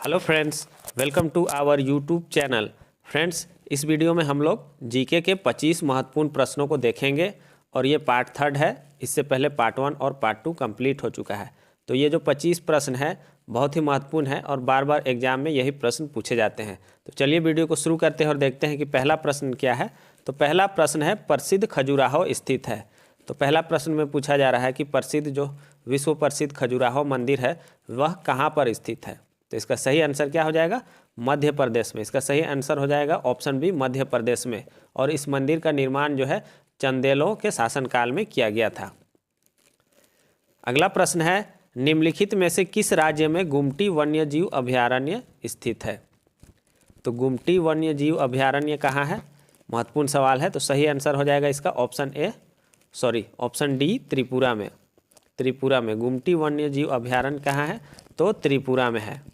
Hello friends, welcome to our YouTube channel. Friends, इस video में हम लोग जीके के 25 महत्वपूर्ण प्रश्नों को देखेंगे और ये पार्ट 3 है। इससे पहले पार्ट 1 और पार्ट 2 कंप्लीट हो चुका है। तो ये जो 25 प्रश्न है बहुत ही महत्वपूर्ण है और बार बार एग्जाम में यही प्रश्न पूछे जाते हैं। तो चलिए वीडियो को शुरू करते हैं और देखते हैं कि पहला प्रश्न क्या है। तो पहला प्रश्न है, प्रसिद्ध खजुराहो स्थित है। तो पहला प्रश्न में पूछा जा रहा है कि प्रसिद्ध जो विश्व प्रसिद्ध खजुराहो मंदिर है वह कहाँ पर स्थित है। तो इसका सही आंसर क्या हो जाएगा? मध्य प्रदेश में। इसका सही आंसर हो जाएगा ऑप्शन बी, मध्य प्रदेश में। और इस मंदिर का निर्माण जो है चंदेलों के शासनकाल में किया गया था। अगला प्रश्न है, निम्नलिखित में से किस राज्य में गुमटी वन्यजीव अभयारण्य स्थित है। तो गुमटी वन्यजीव अभयारण्य कहाँ है? महत्वपूर्ण सवाल है। तो सही आंसर हो जाएगा इसका ऑप्शन डी, त्रिपुरा में। त्रिपुरा में गुमटी वन्यजीव अभयारण्य कहाँ है? तो त्रिपुरा में है।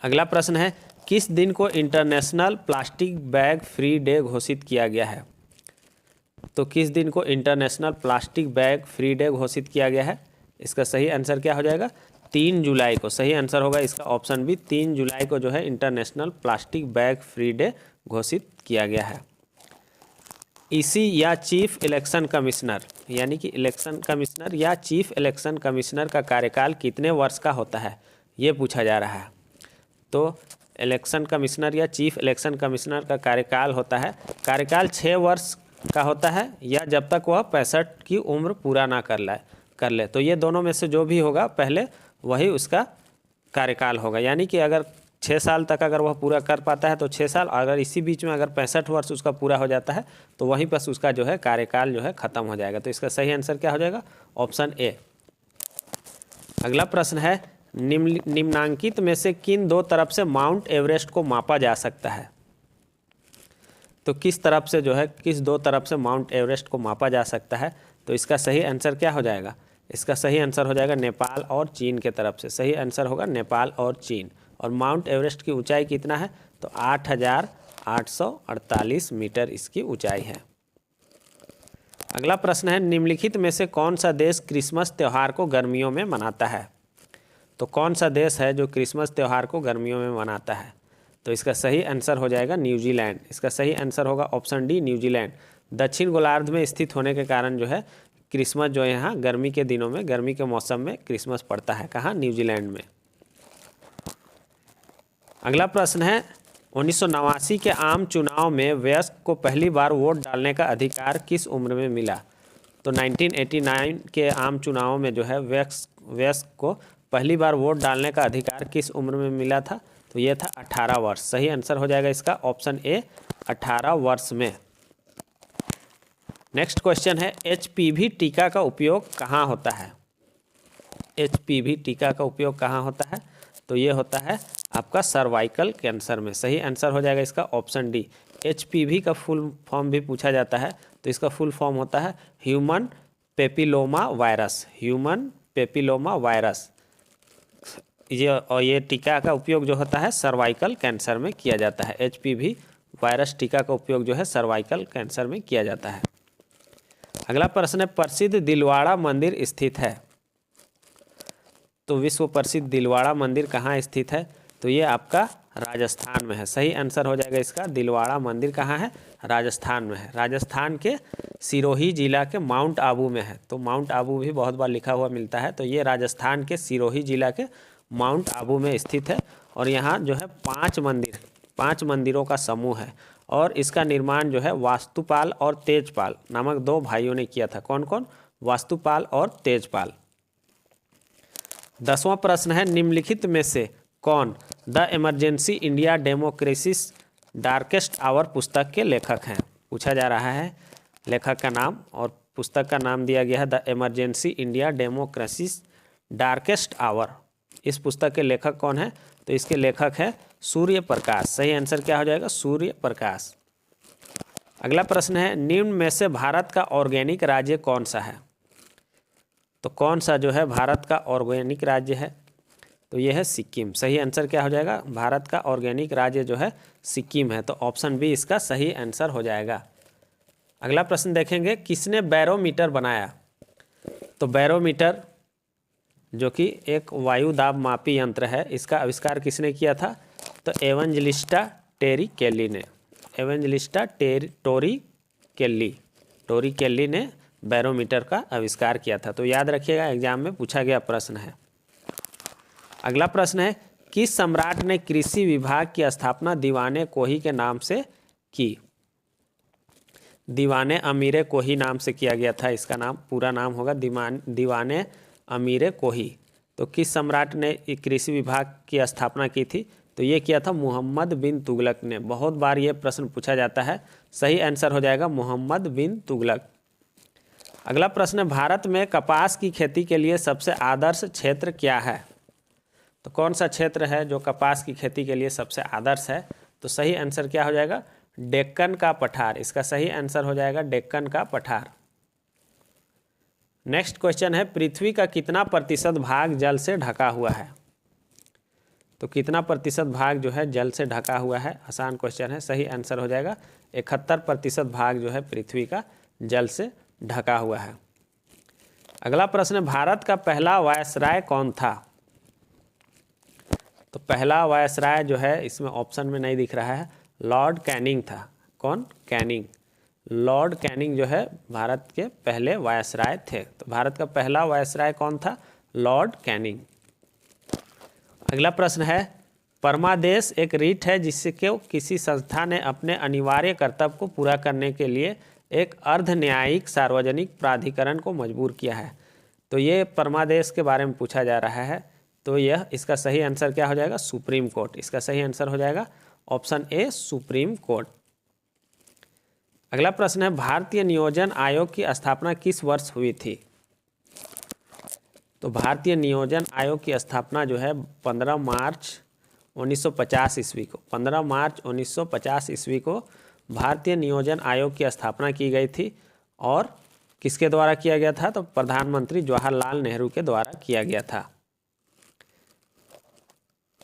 अगला प्रश्न है, किस दिन को international plastic bag free day घोषित किया गया है। तो किस दिन को international plastic bag free day घोषित किया गया है? इसका सही आंसर क्या हो जाएगा? 3 जुलाई को। सही आंसर होगा इसका ऑप्शन बी, 3 जुलाई को जो है international plastic bag free day घोषित किया गया है। ईसी या चीफ इलेक्शन कमिश्नर, यानी कि इलेक्शन कमिश्नर या चीफ इलेक्शन कमिश्नर का कार्यकाल कितने वर्ष का होता है, ये पूछा जा रहा है। तो इलेक्शन कमिश्नर या चीफ इलेक्शन कमिश्नर का कार्यकाल होता है, कार्यकाल 6 वर्ष का होता है या जब तक वह 65 की उम्र पूरा ना कर ले। तो ये दोनों में से जो भी होगा पहले वही उसका कार्यकाल होगा। यानी कि अगर 6 साल तक अगर वह पूरा कर पाता है तो 6 साल, अगर इसी बीच में अगर 65 वर्ष उसका पूरा हो जाता है तो वहीं पर उसका जो है कार्यकाल जो है ख़त्म हो जाएगा। तो इसका सही आंसर क्या हो जाएगा? Option A. अगला प्रश्न है, निम्नांकित में से किन 2 तरफ से माउंट एवरेस्ट को मापा जा सकता है। तो किस तरफ से जो है, किस 2 तरफ से माउंट एवरेस्ट को मापा जा सकता है? तो इसका सही आंसर क्या हो जाएगा? इसका सही आंसर हो जाएगा नेपाल और चीन के तरफ से। सही आंसर होगा नेपाल और चीन। और माउंट एवरेस्ट की ऊंचाई कितना है? तो 8,848 मीटर इसकी ऊंचाई है। अगला प्रश्न है, निम्नलिखित में से कौन सा देश क्रिसमस त्यौहार को गर्मियों में मनाता है। तो कौन सा देश है जो क्रिसमस त्यौहार को गर्मियों में मनाता है? तो इसका सही आंसर हो जाएगा न्यूजीलैंड। इसका सही आंसर होगा ऑप्शन डी, न्यूजीलैंड। दक्षिण गोलार्ध में स्थित होने के कारण जो है क्रिसमस जो है यहाँ गर्मी के दिनों में, गर्मी के मौसम में क्रिसमस पड़ता है। कहाँ? न्यूजीलैंड में। अगला प्रश्न है, 1989 के आम चुनाव में वयस्क को पहली बार वोट डालने का अधिकार किस उम्र में मिला। तो 1989 के आम चुनाव में जो है वयस्क को पहली बार वोट डालने का अधिकार किस उम्र में मिला था? तो ये था 18 वर्ष। सही आंसर हो जाएगा इसका ऑप्शन ए, 18 वर्ष में। नेक्स्ट क्वेश्चन है, HPV टीका का उपयोग कहाँ होता है। HPV टीका का उपयोग कहाँ होता है? तो ये होता है आपका सर्वाइकल कैंसर में। सही आंसर हो जाएगा इसका ऑप्शन डी। HPV का फुल फॉर्म भी पूछा जाता है, तो इसका फुल फॉर्म होता है human papilloma virus. Human papilloma virus. ये टीका का उपयोग जो होता है सर्वाइकल कैंसर में किया जाता है। HPV वायरस टीका का उपयोग जो है सर्वाइकल कैंसर में किया जाता है। अगला प्रश्न है, प्रसिद्ध दिलवाड़ा मंदिर स्थित है। तो विश्व प्रसिद्ध दिलवाड़ा मंदिर कहाँ स्थित है? तो ये आपका राजस्थान में है। सही आंसर हो जाएगा इसका, दिलवाड़ा मंदिर कहाँ है? राजस्थान में है। राजस्थान के सिरोही जिला के माउंट आबू में है। तो माउंट आबू भी बहुत बार लिखा हुआ मिलता है। तो ये राजस्थान के सिरोही जिला के माउंट आबू में स्थित है। और यहाँ जो है 5 मंदिरों का समूह है। और इसका निर्माण जो है वास्तुपाल और तेजपाल नामक 2 भाइयों ने किया था। कौन कौन? वास्तुपाल और तेजपाल। 10वां प्रश्न है, निम्नलिखित में से कौन the emergency India democracies darkest hour पुस्तक के लेखक हैं? पूछा जा रहा है लेखक का नाम, और पुस्तक का नाम दिया गया है the emergency India democracies darkest hour. इस पुस्तक के लेखक कौन है? तो इसके लेखक है सूर्य प्रकाश। सही आंसर क्या हो जाएगा? सूर्य प्रकाश। अगला प्रश्न है, निम्न में से भारत का ऑर्गेनिक राज्य कौन सा है। तो कौन सा जो है भारत का ऑर्गेनिक राज्य है? तो यह है सिक्किम। सही आंसर क्या हो जाएगा? भारत का ऑर्गेनिक राज्य जो है सिक्किम है। तो ऑप्शन बी इसका सही आंसर हो जाएगा। अगला प्रश्न देखेंगे, किसने बैरोमीटर बनाया। तो बैरोमीटर जो कि एक वायु दाब मापी यंत्र है, इसका आविष्कार किसने किया था? तो एवेंजलिस्टा टेरी केली ने। एवेंजलिस्टा टोरी केली ने बैरोमीटर का आविष्कार किया था। तो याद रखिएगा, एग्जाम में पूछा गया प्रश्न है। अगला प्रश्न है, किस सम्राट ने कृषि विभाग की स्थापना दीवाने कोही के नाम से की? दीवाने अमीरे कोही नाम से किया गया था। इसका नाम, पूरा नाम होगा दीवाने अमीरे कोही। तो किस सम्राट ने कृषि विभाग की स्थापना की थी? तो ये किया था मोहम्मद बिन तुगलक ने। बहुत बार ये प्रश्न पूछा जाता है। सही आंसर हो जाएगा मोहम्मद बिन तुगलक। अगला प्रश्न है, भारत में कपास की खेती के लिए सबसे आदर्श क्षेत्र क्या है? तो कौन सा क्षेत्र है जो कपास की खेती के लिए सबसे आदर्श है? तो सही आंसर क्या हो जाएगा? डेक्कन का पठार। इसका सही आंसर हो जाएगा डेक्कन का पठार। नेक्स्ट क्वेश्चन है, पृथ्वी का कितना प्रतिशत भाग जल से ढका हुआ है? तो कितना प्रतिशत भाग जो है जल से ढका हुआ है? आसान क्वेश्चन है। सही आंसर हो जाएगा 71% भाग जो है पृथ्वी का जल से ढका हुआ है। अगला प्रश्न है, भारत का पहला वायसराय कौन था? तो पहला वायसराय जो है, इसमें ऑप्शन में नहीं दिख रहा है, लॉर्ड कैनिंग था। कौन? कैनिंग। लॉर्ड कैनिंग जो है भारत के पहले वायसराय थे। तो भारत का पहला वायसराय कौन था? Lord Canning. अगला प्रश्न है, परमादेश एक रीट है जिससे किसी संस्था ने अपने अनिवार्य कर्तव्य को पूरा करने के लिए एक अर्ध न्यायिक सार्वजनिक प्राधिकरण को मजबूर किया है। तो ये परमादेश के बारे में पूछा जा रहा है। तो यह, इसका सही आंसर क्या हो जाएगा? Supreme court. इसका सही आंसर हो जाएगा ऑप्शन ए, सुप्रीम कोर्ट। अगला प्रश्न है, भारतीय नियोजन आयोग की स्थापना किस वर्ष हुई थी? तो भारतीय नियोजन आयोग की स्थापना जो है 15 मार्च 1950 ईस्वी को, 15 मार्च 1950 ईस्वी को भारतीय नियोजन आयोग की स्थापना की गई थी। और किसके द्वारा किया गया था? तो प्रधानमंत्री जवाहरलाल नेहरू के द्वारा किया गया था।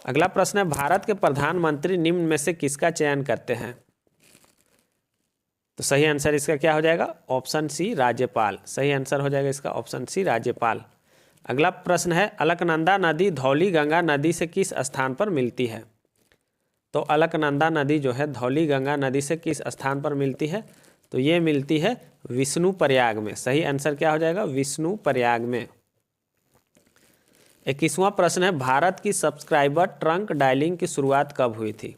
अगला प्रश्न है, भारत के प्रधानमंत्री निम्न में से किसका चयन करते हैं? तो सही आंसर इसका क्या हो जाएगा? ऑप्शन सी, राज्यपाल। सही आंसर हो जाएगा इसका ऑप्शन सी, राज्यपाल। अगला प्रश्न है, अलकनंदा नदी धौली गंगा नदी से किस स्थान पर मिलती है? तो अलकनंदा नदी जो है धौली गंगा नदी से किस स्थान पर मिलती है? तो ये मिलती है विष्णुप्रयाग में। सही आंसर क्या हो जाएगा? विष्णुप्रयाग में। 21वां प्रश्न है, भारत की सब्सक्राइबर ट्रंक डायलिंग की शुरुआत कब हुई थी?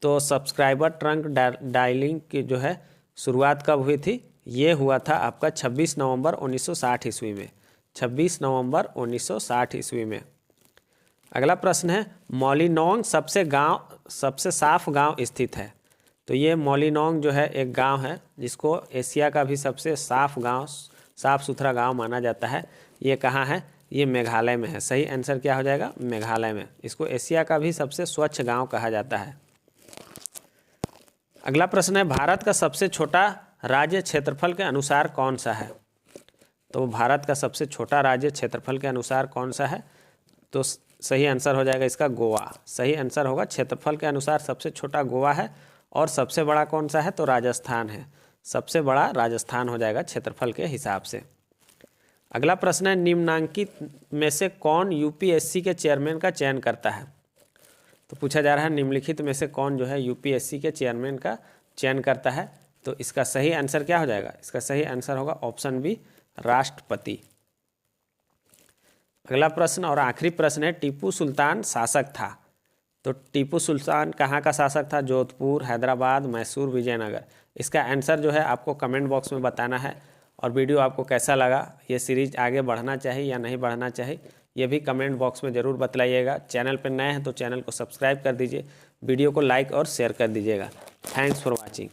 तो सब्सक्राइबर ट्रंक डायलिंग की जो है शुरुआत कब हुई थी? ये हुआ था आपका 26 नवंबर 1960 ईस्वी में। 26 नवंबर 1960 ईस्वी में। अगला प्रश्न है, मौलिनोंग सबसे साफ गांव स्थित है? तो ये मौलिनोंग जो है एक गांव है जिसको एशिया का भी सबसे साफ सुथरा गांव माना जाता है। ये कहाँ है? ये मेघालय में है। सही आंसर क्या हो जाएगा? मेघालय में। इसको एशिया का भी सबसे स्वच्छ गांव कहा जाता है। अगला प्रश्न है, भारत का सबसे छोटा राज्य क्षेत्रफल के अनुसार कौन सा है? तो भारत का सबसे छोटा राज्य क्षेत्रफल के अनुसार कौन सा है? तो सही आंसर हो जाएगा इसका गोवा। सही आंसर होगा, क्षेत्रफल के अनुसार सबसे छोटा गोवा है। और सबसे बड़ा कौन सा है? तो राजस्थान है। सबसे बड़ा राजस्थान हो जाएगा क्षेत्रफल के हिसाब से। अगला प्रश्न है, निम्नांकित में से कौन यूपीएससी के चेयरमैन का चयन करता है? तो पूछा जा रहा है निम्नलिखित में से कौन जो है यूपीएससी के चेयरमैन का चयन करता है? तो इसका सही आंसर क्या हो जाएगा? इसका सही आंसर होगा ऑप्शन बी, राष्ट्रपति। अगला प्रश्न और आखिरी प्रश्न है, टीपू सुल्तान शासक था? तो टीपू सुल्तान कहाँ का शासक था? जोधपुर, हैदराबाद, मैसूर, विजयनगर। इसका आंसर जो है आपको कमेंट बॉक्स में बताना है। और वीडियो आपको कैसा लगा, ये सीरीज आगे बढ़ना चाहिए या नहीं बढ़ना चाहिए, ये भी कमेंट बॉक्स में ज़रूर बतलाइएगा। चैनल पर नए हैं तो चैनल को सब्सक्राइब कर दीजिए, वीडियो को लाइक और शेयर कर दीजिएगा। Thanks for watching.